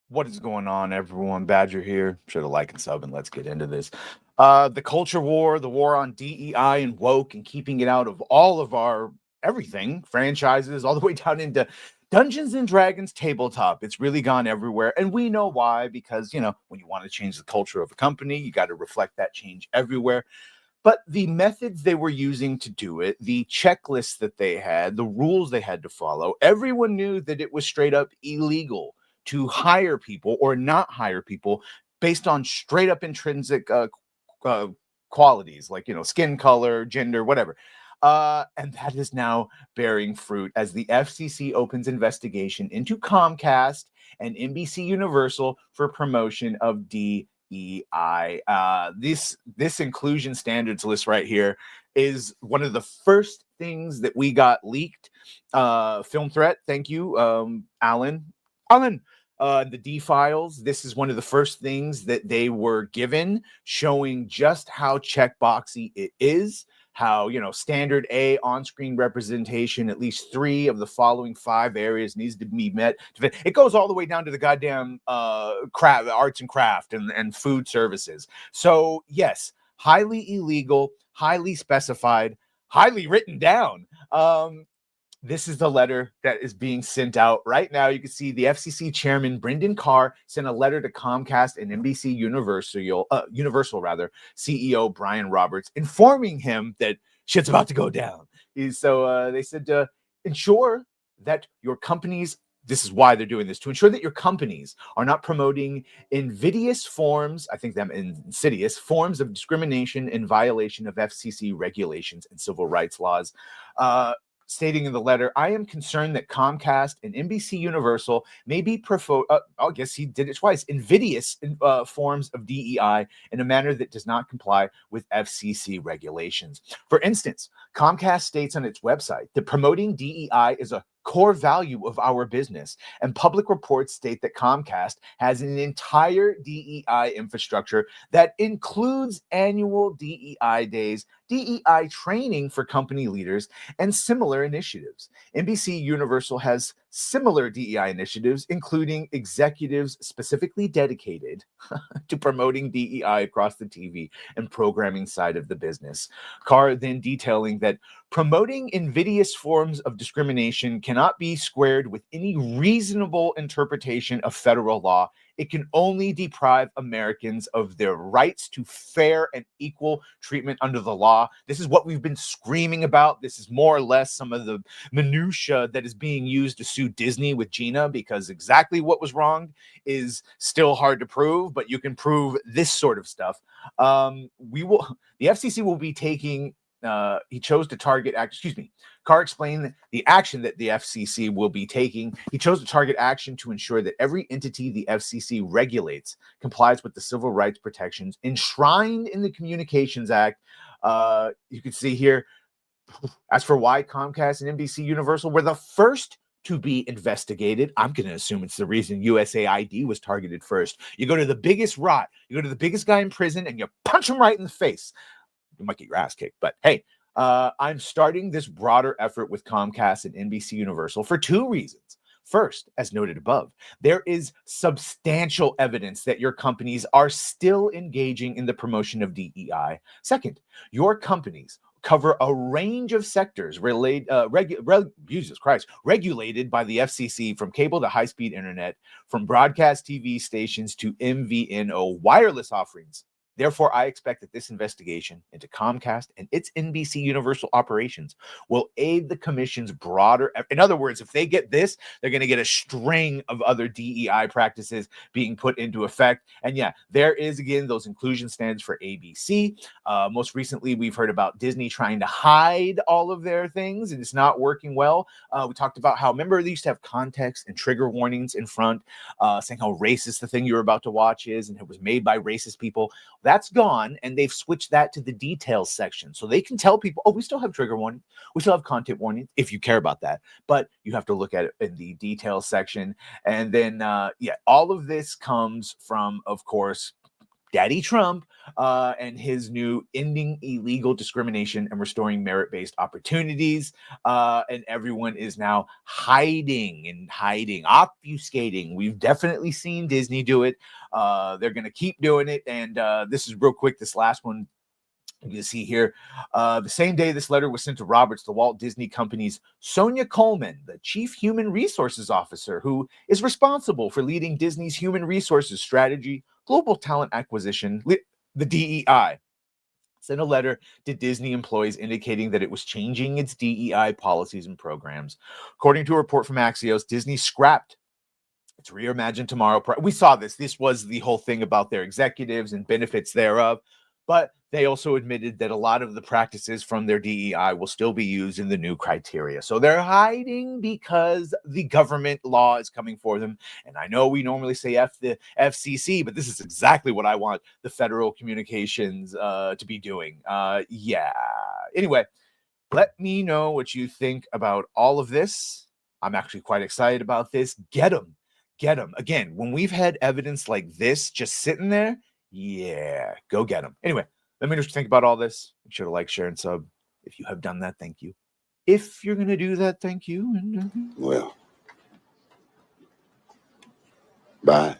What is going on, everyone? Badger here. Should have like and sub, and let's get into this. The culture war, the war on DEI and woke, and keeping it out of all of our everything franchises, all the way down into Dungeons and Dragons tabletop. It's really gone everywhere, and we know why. Because when you want to change the culture of a company, you got to reflect that change everywhere. But the methods they were using to do it, the checklists that they had, the rules they had to follow, everyone knew that it was straight up illegal to hire people or not hire people based on straight up intrinsic uh, qualities like, skin color, gender, whatever. And that is now bearing fruit as the FCC opens investigation into Comcast and NBC Universal for promotion of DEI. This inclusion standards list right here is one of the first things that we got leaked. Film threat, thank you, Alan. The D files. This is one of the first things that they were given, showing just how checkboxy it is. How standard A on-screen representation, at least 3 of the following 5 areas needs to be met. It goes all the way down to the goddamn craft, arts and craft, and food services. So yes, highly illegal, highly specified, highly written down. This is the letter that is being sent out right now. You can see the FCC chairman, Brendan Carr, sent a letter to Comcast and NBC Universal CEO Brian Roberts, informing him that shit's about to go down. So they said to ensure that your companies, this is why they're doing this, to ensure that your companies are not promoting invidious forms, I think them insidious forms of discrimination in violation of FCC regulations and civil rights laws. Stating in the letter, I am concerned that Comcast and NBC Universal may be I guess he did it twice, invidious forms of DEI in a manner that does not comply with FCC regulations. For instance, Comcast states on its website that promoting DEI is a core value of our business, and public reports state that Comcast has an entire DEI infrastructure that includes annual DEI days, DEI training for company leaders, and similar initiatives. NBC Universal has similar DEI initiatives, including executives specifically dedicated to promoting DEI across the TV and programming side of the business. Carr then detailing that promoting invidious forms of discrimination cannot be squared with any reasonable interpretation of federal law. It can only deprive Americans of their rights to fair and equal treatment under the law. This is what we've been screaming about. This is more or less some of the minutia that is being used to sue Disney with Gina, because exactly what was wrong is still hard to prove, but you can prove this sort of stuff. The FCC will be taking he chose to target Carr explained the action that the FCC will be taking. He chose to target action to ensure that every entity the FCC regulates complies with the civil rights protections enshrined in the Communications Act. You can see here, as for why Comcast and NBC Universal were the first to be investigated, I'm going to assume it's the reason USAID was targeted first. You go to the biggest rot, you go to the biggest guy in prison, and you punch him right in the face. You might get your ass kicked, but hey, I'm starting this broader effort with Comcast and NBC Universal for 2 reasons. First, as noted above, there is substantial evidence that your companies are still engaging in the promotion of DEI. Second, your companies cover a range of sectors regulated by the FCC, from cable to high-speed internet, from broadcast TV stations to MVNO wireless offerings. Therefore, I expect that this investigation into Comcast and its NBC Universal operations will aid the commission's broader. In other words, if they get this, they're going to get a string of other DEI practices being put into effect. And yeah, there is, again, those inclusion standards for ABC. Most recently, we've heard about Disney trying to hide all of their things, and it's not working well. We talked about how, remember, they used to have context and trigger warnings in front, saying how racist the thing you're about to watch is, and it was made by racist people. That's gone, and they've switched that to the details section. So they can tell people, oh, we still have trigger warning. We still have content warning if you care about that. But you have to look at it in the details section. And then, all of this comes from, of course, Daddy Trump and his new ending illegal discrimination and restoring merit-based opportunities. And everyone is now hiding, obfuscating. We've definitely seen Disney do it. They're going to keep doing it. And this is real quick. This last one you see here, the same day this letter was sent to Roberts, the Walt Disney Company's Sonia Coleman, the Chief Human Resources Officer, who is responsible for leading Disney's human resources strategy, global talent acquisition, the DEI, sent a letter to Disney employees indicating that it was changing its DEI policies and programs. According to a report from Axios, Disney scrapped its Reimagine Tomorrow. We saw this. This was the whole thing about their executives and benefits thereof. But they also admitted that a lot of the practices from their DEI will still be used in the new criteria. So they're hiding because the government law is coming for them. And I know we normally say F the FCC, but this is exactly what I want the Federal Communications to be doing. Yeah. Anyway, let me know what you think about all of this. I'm actually quite excited about this. Get them. Again, when we've had evidence like this just sitting there, yeah, go get them. Anyway, let me know what you think about all this. Make sure to like, share, and sub. If you have done that, thank you. If you're going to do that, thank you. And well, bye.